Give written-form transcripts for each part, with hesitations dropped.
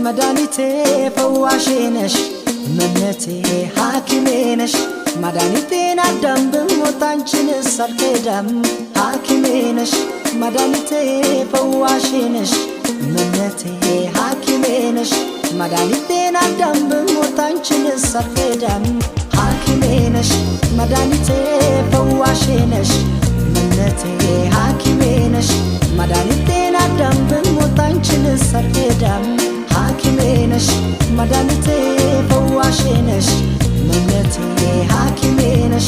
መድኃኒቴ ፈዋሼ ነሽ እመቤቴ ሐኪሜ ነሽ መድኃኒቴን አዳም ብሞት አንቺንስ አልክዳም ሐኪሜ ነሽ መድኃኒቴ ፈዋሼ ነሽ እመቤቴ ሐኪሜ ነሽ መድኃኒቴን አዳም ብሞት አንቺንስ አልክዳም ሐኪሜ ነሽ መድኃኒቴ ፈዋሼ ነሽ እመቤቴ ሐኪሜ ነሽ መድኃኒቴን አዳም ብሞት አንቺንስ አልክዳም ሐኪሜ ነሽ መድኃኒቴ ፈዋሼ ነሽ እመቤቴ ሐኪሜ ነሽ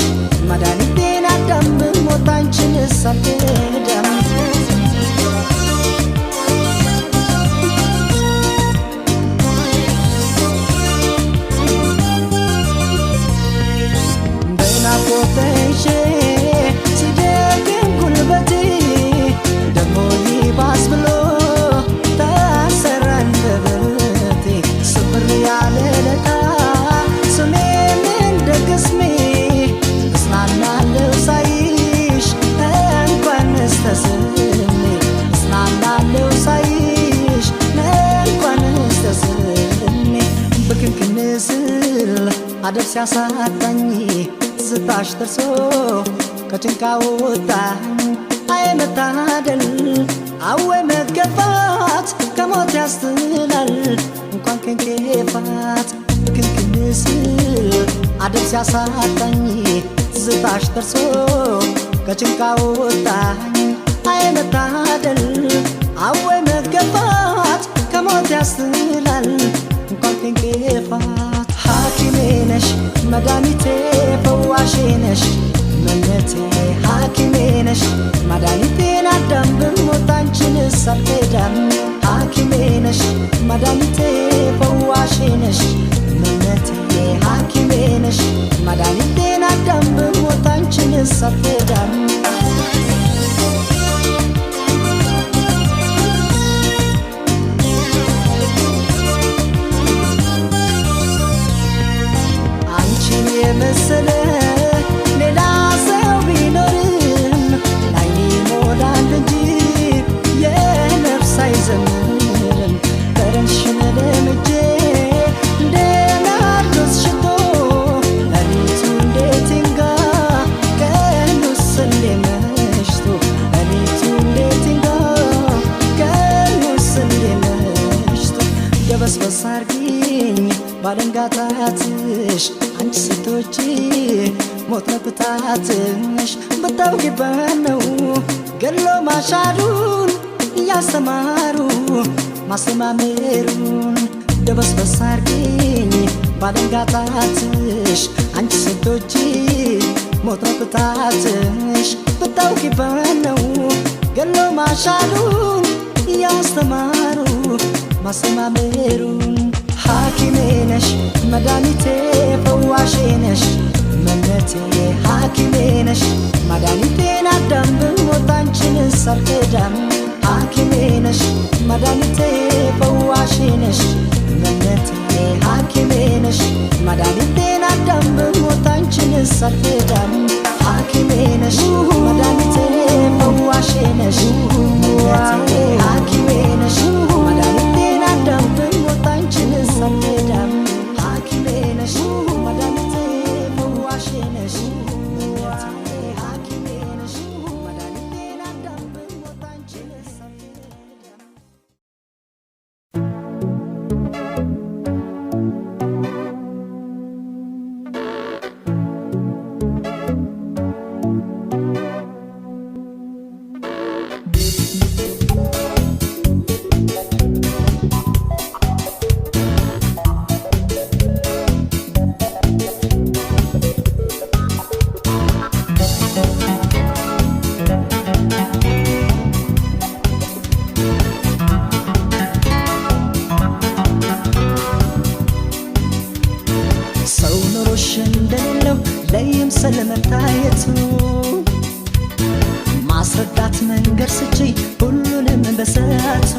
መድኃኒቴን አዳም ብሞት አንቺንስ አልክዳም በናፍቆት ተይዤ ሲደክም ጉልበቴ ደሞ ይባስ ብሎ አደብ ሲያሳጣኝ ትዝታሽ ደርሶ ከጭንቃ ወጣኝ አይ መታደል አወይ መገፋት ከሞት ያስጥላል እንኳን ከንኬፋት በክንክን ስል አደብ ሲያሳጣኝ ትዝታሽ ደርሶ ከጭንቃ ወጣኝ አይ መታደል አወይ መገፋት ከሞት ያስጥላል እንኳን ከንኬፋት ሐኪሜ ነሽ መድኃኒቴ ፈዋሼ ነሽ እመቤቴ ሐኪሜ ነሽ መድኃኒቴን አዳም ብሞት አንቺንስ አልክዳም ሐኪሜ ነሽ መድኃኒቴ ፈዋሼ ነሽ እመቤቴ ሐኪሜ ነሽ መድኃኒቴን አዳም ብሞት አንቺንስ አልክዳም የመሰለ ሌላ ሰው ቢኖርም ላይኔ ሞላል እንጂ የነፍስ አይዘምርም ጠረንሽን ለምጄ እንደ ናርዶስ ሽቶ ሌሊቱ እንዴት ይንጋ ቀኑስ እንዴ መሽቶ ሌሊቱ እንዴት ይንጋ ቀኑስ እንዴ መሽቶ ደበስበስ አርጊኝ ባለንጋታትሽ አንቺ ሴቶች ሞት ነፍታትሽ ብታውቂበት ነው ገሎ ማሻሩን እያስተማሩ ማስተማመሩን ደበስበስ አርጊኝ ባለንጋታትሽ አንቺ ሴቶች ሞት ነፍታትሽ ብታውቂበት ነው ገሎ ማሻሩን እያስተማሩ ማስተማመሩን ሐኪሜ ነሽ መድኃኒቴ ፈዋሼ ነሽ እመቤቴ ሐኪሜ ነሽ መድኃኒቴን አዳም ብሞት አንቺንስ አልክዳም ሐኪሜ ነሽ መድኃኒቴ ፈዋሼ ነሽ እመቤቴ ሐኪሜ ነሽ መድኃኒቴን አዳም ብሞት አንቺንስ አልክዳም ሐኪሜ ነሽ መድኃኒቴ ፈዋሼ ነሽ እመቤቴ ሐኪሜ ነሽ መድኃኒቴን አዳም ብሞት አንቺንስ አልክዳም ሐኪሜ ነሽ መድኃኒቴ ፈዋሼ ነሽ መምሰል መታየቱ ማስረዳት መንገድ ስቺ ሁሉንም በሰዓቱ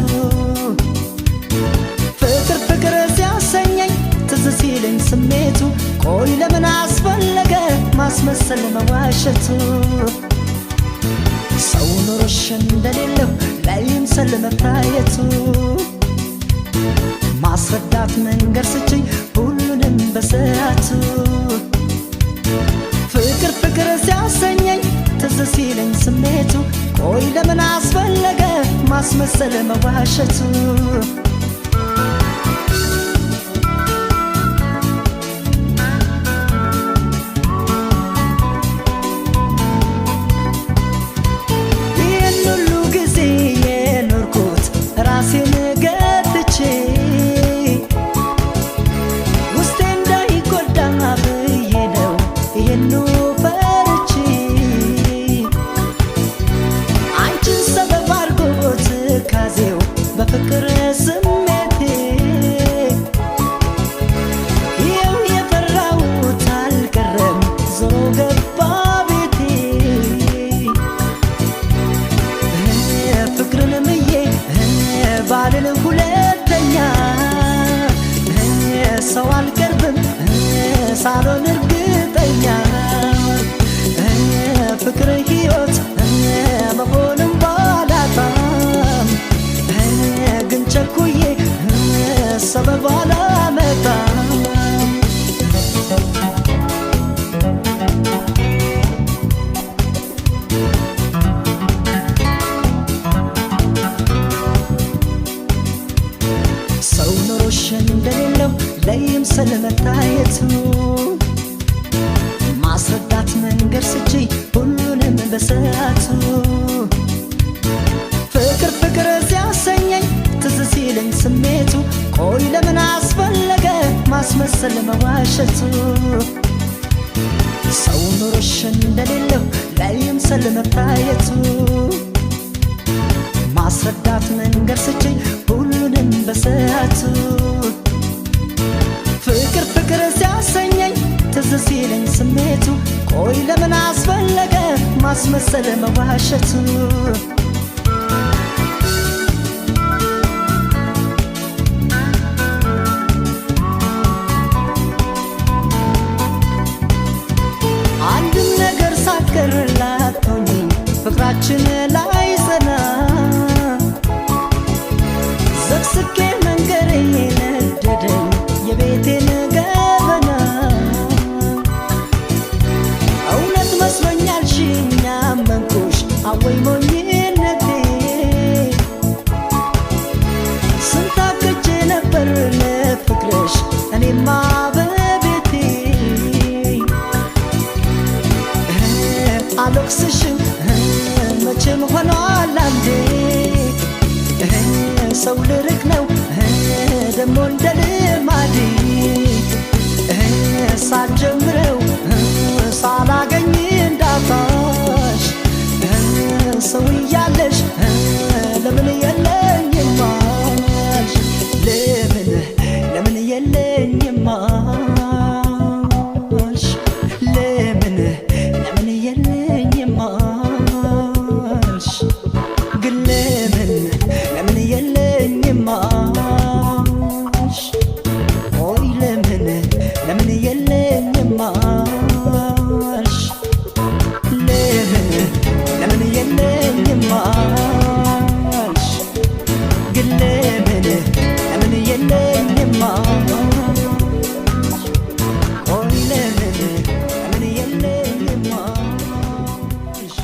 ፍቅር ፍቅር ሲያሰኘኝ ትዝ ሲለኝ ስሜቱ ቆይ ለምን አስፈለገ ማስመሰል መዋሸቱ ሰው ኖሮሽ እንደሌለው ላይምሰል መታየቱ ማስረዳት መንገድ ስቺ ሁሉንም በሰዓቱ ፍቅር ፍቅር ሲያሰኘኝ ትዝ ሲለኝ ስሜቱ ቆይ ለምን አስፈለገ ማስመሰል መዋሸቱ በፍቅር ስሜቴ ይኸው የፈራሁት አልቀረም ዞሮ ገባ ቤቴ ፍቅርን ምዬ ባልን ሁለተኛ ሰው አልቀርብም ሳሎን እርግጠኛ ፍቅር ሕይወት መሆንም ባላጣም ግን ቸኩዬ ሰበብ አላመጣም ሰው ኖሮሽ እንደሌለው ለይምሰል መታየቱ ማስረዳት መንገድ ስቺ ሁሉንም በሰዓቱ ፍቅር ፍቅር ሲያሰኘኝ ትዝ ሲለኝ ስሜቱ ቆይ ለምን አስፈለገ ማስመሰል መዋሸቱ ሰው ኖሮሽ እንደሌለው ላይምሰል መታየቱ ማስረዳት መንገድ ስቺ ሁሉንም በሰዓቱ ፍቅር ፍቅር ሲያሰኘኝ ትዝ ሲለኝ ስሜቱ ቆይ ለምን አስፈለገ ማስመሰል መዋሸቱ ፍቅራችን ላይ ጸና ዘቅዝቄ መንገሬ ነደደኝ የቤቴን ገበና እውነት መስሎኛል ሽኛ መንኩሽ አወይ ሞኝነቴ ስንታክቼ ነበር ለፍቅርሽ እኔማ በቤቴ አልወቅስሽም መቼም ሆኗል አንዴ ሰው ልርቅ ነው ደሞ እንደ ልማዴ ሳልጀምረው ሳላገኝ እንዳጣሽ ሰው እያለሽ ለምን የለኝም አልሽ ለምን የለኝም አልሽ ለምን የለኝም ግን ለምን የለኝም አልሽ ቆይ ለምን የለኝም አልሽ ለምን የለኝም አልሽ ግን ለምን የለኝም አልሽ ቆይ ለምን የለኝም አልሽ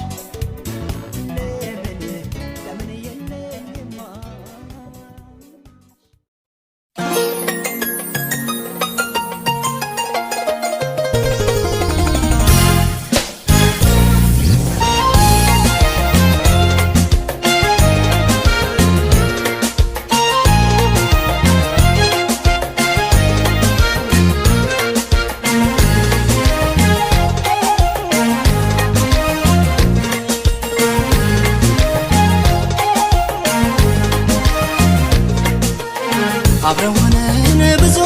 አብረን ሆነን ብዙ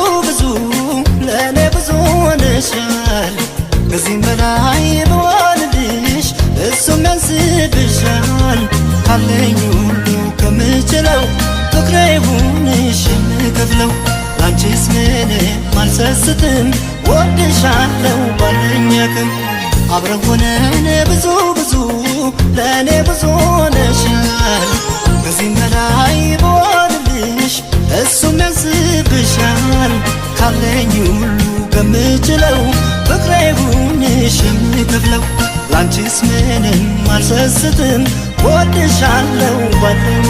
ለኔ ብዙ ሆነሻል ከዚህም በላይ ብሆንልሽ እሱም ያንስብሻል ካለኝ ሁሉ ከምችለው ፍቅሬ ይሁንሽ የምከፍለው ላንቺስ ምንም አልሰስትም ወድሻለሁ ባለኝ አቅም አብረን ሆነን ብዙ ለእኔ ብዙ ሆነሻል ከዚህም በላይ ብሆንልሽ እሱም ያንስብሻል ካለኝ ሁሉ ከምችለው ፍቅሬ ይሁንሽ የምከፍለው ላንቺስ ምንም አልሰስትም ወድሻለሁ ባለኝ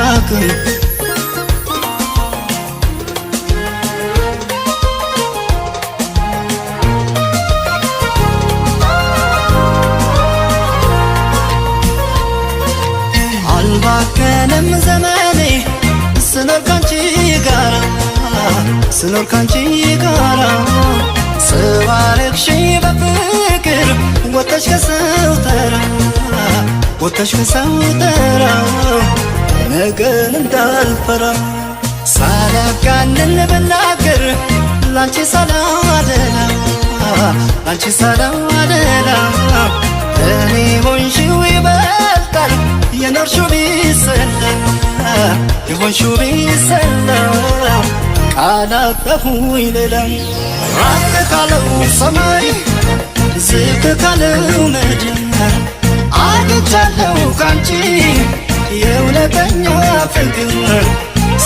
አቅም አልባከነም ዘመኔ ስኖር ካንቺ ጋራ ስባረክሽ በፍቅር ወጥተሽ ከሰው ተራ ነገን እንዳልፈራ ሳላጋንን ብናገር ላንቺ ሳላደላ እኔ ሆንሽው ይበልጣል የኖርሽው ቢሰላ ቃላጠፉኝ ሌላ ራቅ ካለው ሰማይ ዝቅ ካለው ምድር አግኝቻለሁ ካንቺ የእውነተኛ ፍቅር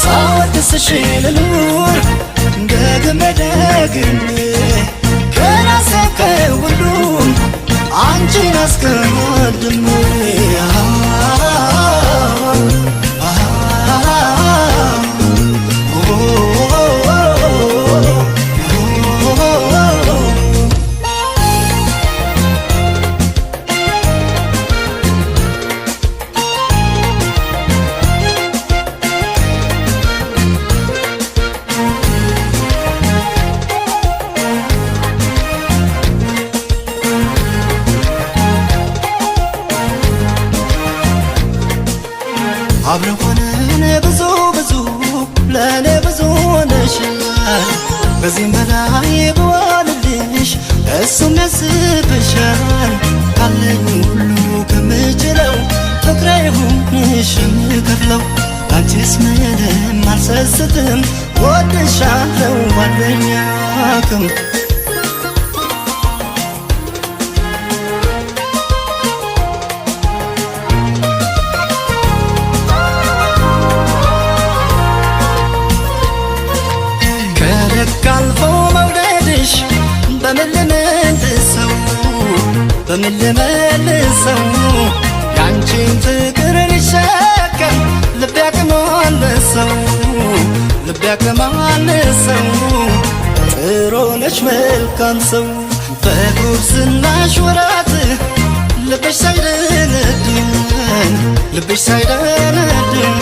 ሳወድስሽ ልኑር ደግሜ ከራሴ ከሁሉም አንቺን አስቀድሜ አብረን ሆነን ብዙ ለእኔ ብዙ ሆነሻል ከዚህም በላይ ብሆንልሽ እሱም ያንስብሻል ካለኝ ሁሉ ከምችለው ፍቅሬ ይሁንሽ የምከፍለው ላንቺስ ምንም አልሰስትም ወድሻለሁ ባለኝ አቅም ካልፎ መውደድሽ በምን ልመልሰው ያንቺን ፍቅር ልሸከም ልቤ ያቅማነሰው ጥሩ ነሽ መልካም ሰው በጉብዝናሽ ወራት ልብሽ ሳይደነድን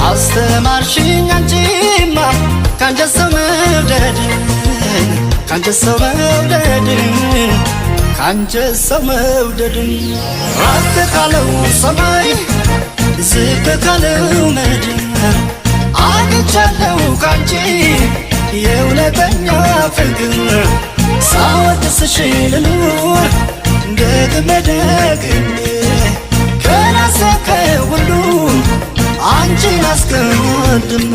አስተማርሽኝ አንቺማ ካንጀት ሰው መውደድን ራቅ ካለው ሰማይ ዝቅ ካለው ምድር አግኝቻለሁ ካንቺ የእውነተኛ ፍቅር ሳወድስሽ ልኑር ደግሜ ከራሴ ከሁሉም አንቺን አስቀድሜ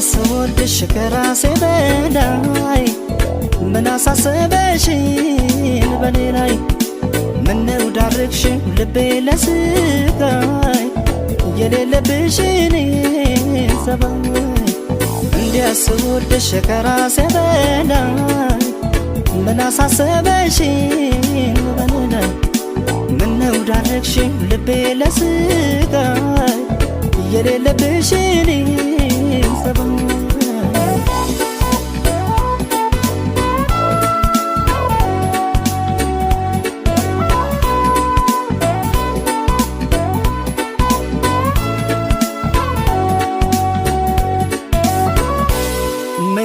እንዲያስወድሽ ከራሴ በላይ ምን አሳሰበሽን በኔ ላይ ምነው ዳርግሽን ልቤ ለስቃይ የሌለብሽን ሰባይ እንዲያስወድሽ ከራሴ በላይ ምን አሳሰበሽን በኔ ላይ ምነው ዳርግሽን ልቤ ለስቃይ የሌለብሽን ሰባይ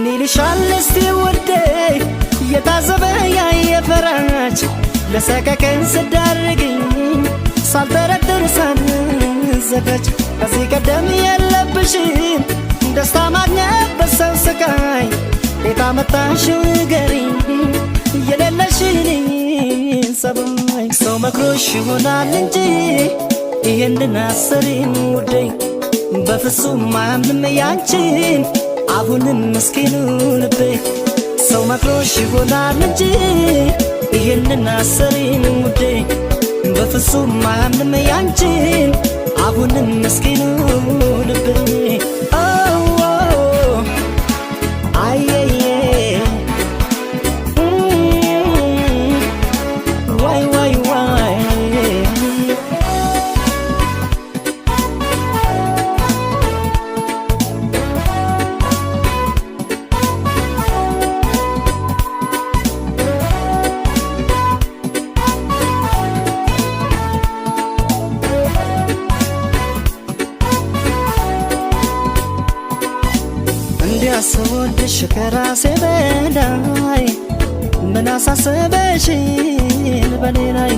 ይልሻል እስቲ ውዴ የታዘበ ያየፈራች ለሰከከን ስዳርግኝ ሳልጠረጥር ሳልዘጋጅ ከዚህ ቀደም የለብሽም ደስታ ማግኘት በሰው ስቃይ ቤት አመጣሽው ንገሪኝ የሌለሽን ሰባይ ሰው መክሮሽ ይሆናል እንጂ ይህንን አሰሪም ውዴ በፍጹም አያምንም ያንቺን አሁንም ምስኪኑ ልቤ ሰው መክሮሽ ይሆናል እንጂ ይህንን አሰሪን ውዴ በፍጹም አያምንም ያንቺን አሁንም ምስኪኑ ልቤ አየየ ዋይ ዋይ ዋይ እንዲያስወድሽ ከራሴ በላይ ምን አሳሰበሽን በኔ ላይ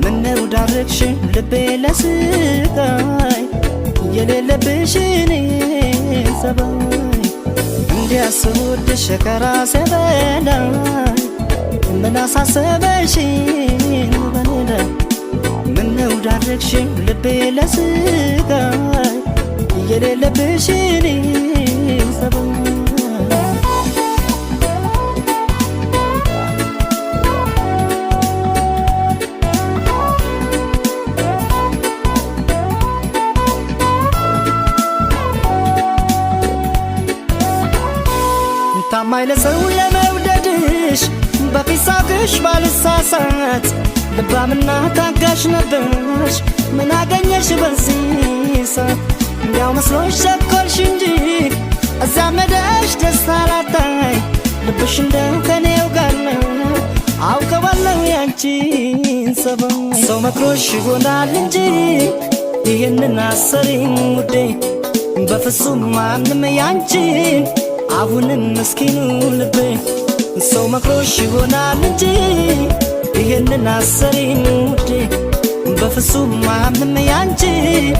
ምነው ዳርግሽን ልቤ ለስቃይ የሌለብሽን ሰባይ እንዲያስወድሽ ከራሴ በላይ ምን አሳሰበሽን በኔ ላይ ምነው ዳርግሽን ልቤ ለስቃይ የሌለብሽን ሰባይ ታማኝ ለሰው ለመውደድሽ በፊት ሳቅሽ ባልሳሳት ልባምና ታጋሽ ነበርሽ ምን አገኘሽ በዚህ ሰዓት እንዲያው መስሎሽ ቸኮልሽ እንጂ እዛ መደሽ ደስታ ላታይ ልብሽ እንደው ከኔው ጋር ነው አውቀዋለሁ ያንቺን ሰባይ ሰው መክሮሽ ይሆናል እንጂ ይህንን አሰሪኝ ውዴ በፍጹም አያምንም ያንቺን አሁንም ምስኪኑ ልቤ ሰው መክሮሽ ይሆናል እንጂ ይህንን አሰሪኝ ውዴ በፍጹም አያምንም ያንቺን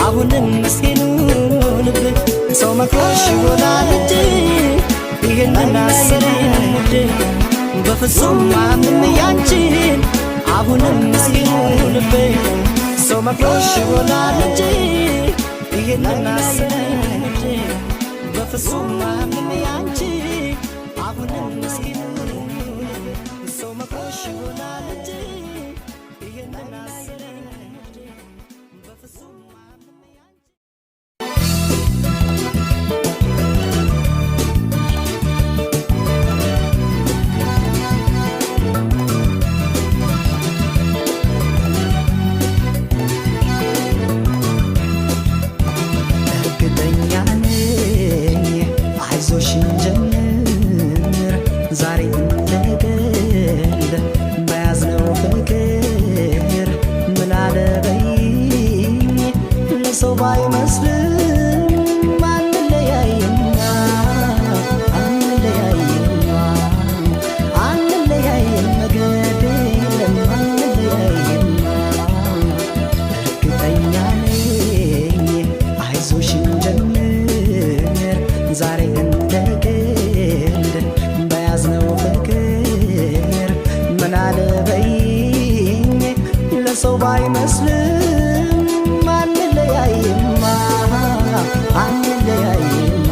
አሁንም ምስኪኑ ልቤ ሰው መክሮሽ ይሆናል እንጂ ይህንን አሰሪኝ ውዴ በፍጹም አያምንም ያንቺን አሁንም ምስኪኑ ልቤ ሰው መክሮሽ ይሆናል እንጂ ይህንን አሰሪኝ ውዴ በፍጹም አያምንም ያንቺን አሁንም ምስኪኑ ልቤ ሰው መክሮሽ ይሆናል እንጂ ይህንን አሰሪኝ ውዴ በፍጹም ሰው ባይመስልም አንለያይማ አንለያይማ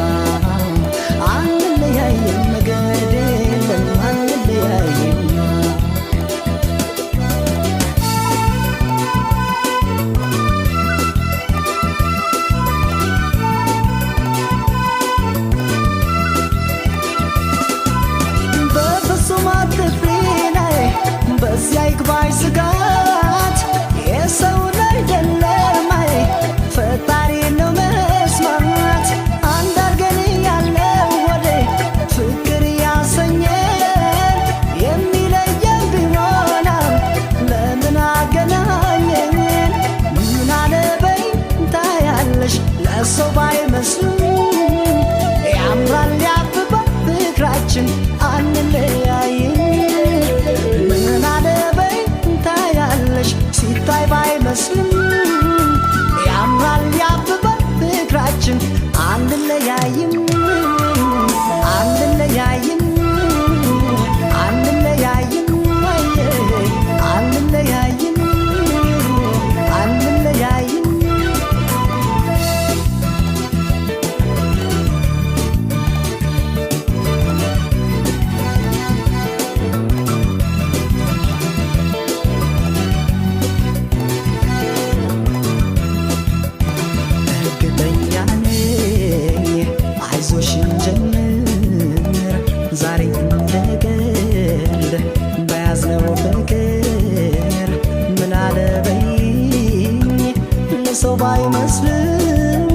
ባይመስልም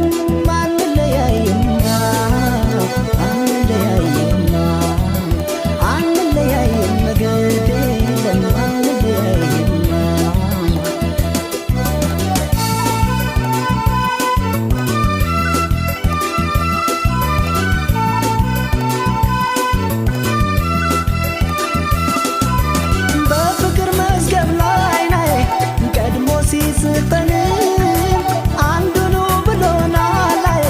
አንለያይማ አንለያይማ አንለያይም ግድ የለም አንለያይማ በፍቅር መዝገብ ላይ ናይ ቀድሞ ሲስጠን አንዱኑ ብሎናል ላይ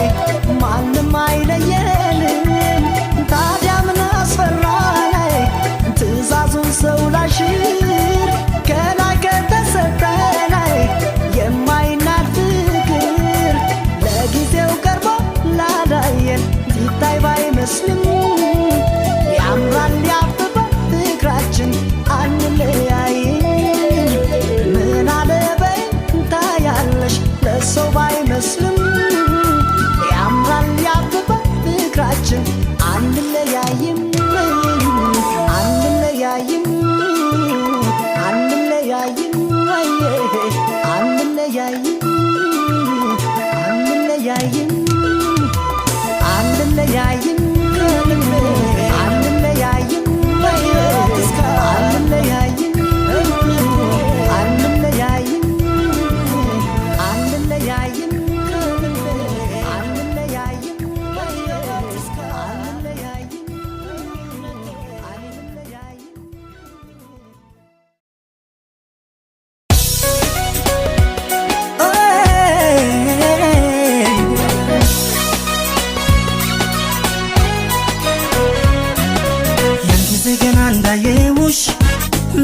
ማንም አይለየንም ታዲያ ምን አስፈራ ላይ ትእዛዙን ሰው ላሽር ከላይ ከተሰጠ ላይ የማይናድ ፍቅር ለጊዜው ቀርቦ ላላየን ሲታይ ባይመስልም ያምራል ያብባል ፍቅራችን አንለያይም ምን አለበይ ታያለሽ ለሰው ባይመስልም ያምራል ያብባል ፍቅራችን አንለያይም አንለያይም አንለያይም አንለያይም አንለያይም አንለያይም አንለያይም አንለያይም አንለያይም አንለያይም ገና እንዳየውሽ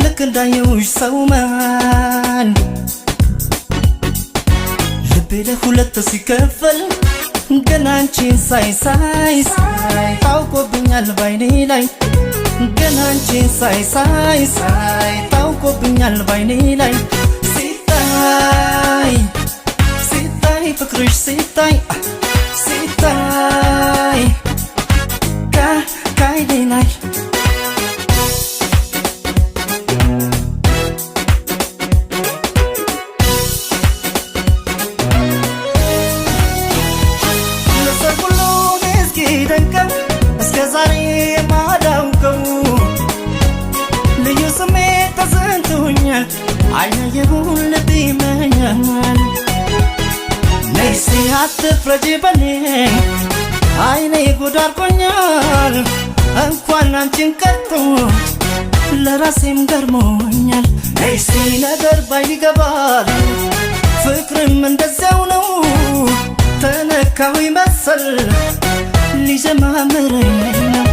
ልክ እንዳየውሽ ሰው ማን ልቤ ለሁለት ሲከፈል ገና አንቺን ሳይ ታውቆብኛል ባይኔ ላይ ገና አንቺን ሳይ ታውቆብኛል ባይኔ ላይ ሲታይ ሲታይ ፍቅርሽ ሲታይ ሲታይ ካይኔ ላይ እስከ ዛሬ የማላውቀው ልዩ ስሜት ተሰምቶኛል አይነየውን ልብ ይመኛል ነይ እስቲ አትፍረጂ በኔ አይኔ ጉድ አድርጎኛል እንኳን አንቺን ቀርቶ ለራሴም ገርሞኛል ነይ እስቲ ነገር ባይገባል ፍቅርም እንደዚያው ነው ተነካሁ መሰል ሊጀማምረኝ ነው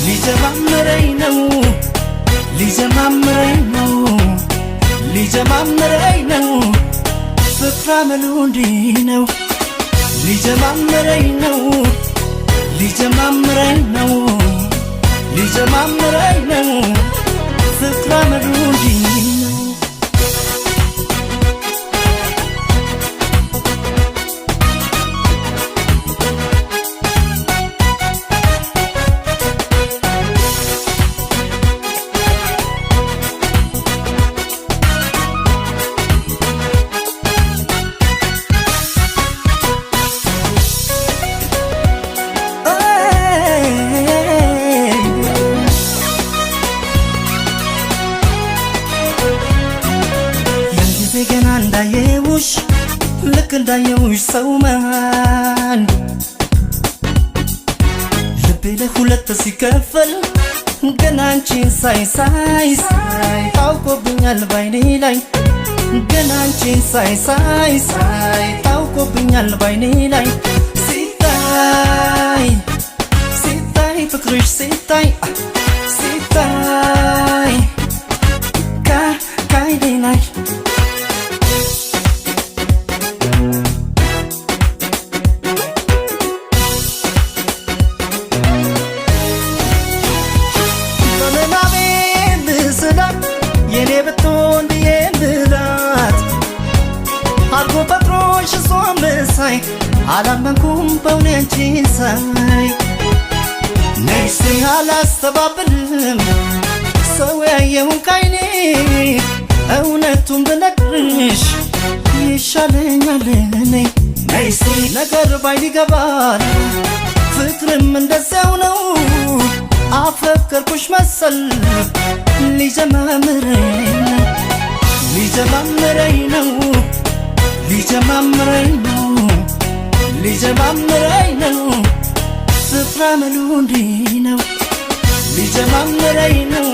ሊጀማምረኝ ነው ሊጀማምረኝ ነው ሊጀማምረኝ ነው ፍቅር አመሉ እንዲህ ነው ሊጀማምረኝ ነው ሊጀማምረኝ ነው ሊጀማምረኝ ነው ፍቅር አመሉ እንዲህ ነው ገና እንዳየውሽ ልክ እንዳየውሽ ሰው ማን ልቤ ለሁለት ሲከፈል ገና አንቺን ሳይ ታውቆብኛል ባይኔ ላይ ገና አንቺን ሳይ ታውቆብኛል ባይኔ ላይ ሲታይ ሲታይ ፍቅርሽ ሲታይ ሲታይ ካይኔ ላይ የኔ ብትሆን ብዬ ብላት አልጎ ፈጥሮሽ እሷን መሳይ አላመንኩም በእውነትሽን ሳይ ነይ እስቲ አላስተባብልም ሰው ያየውን ካይኔ እውነቱን ብነግርሽ ይሻለኛል እኔ ነይሲ ነገር ባይን ይገባል ፍቅርም እንደዚያው ነው አፈቀርኩሽ መሰል ሊጀማምረኝ ነው ሊጀማምረኝ ነው ስፍራመሉ እንዲህ ነው ሊጀማምረኝ ነው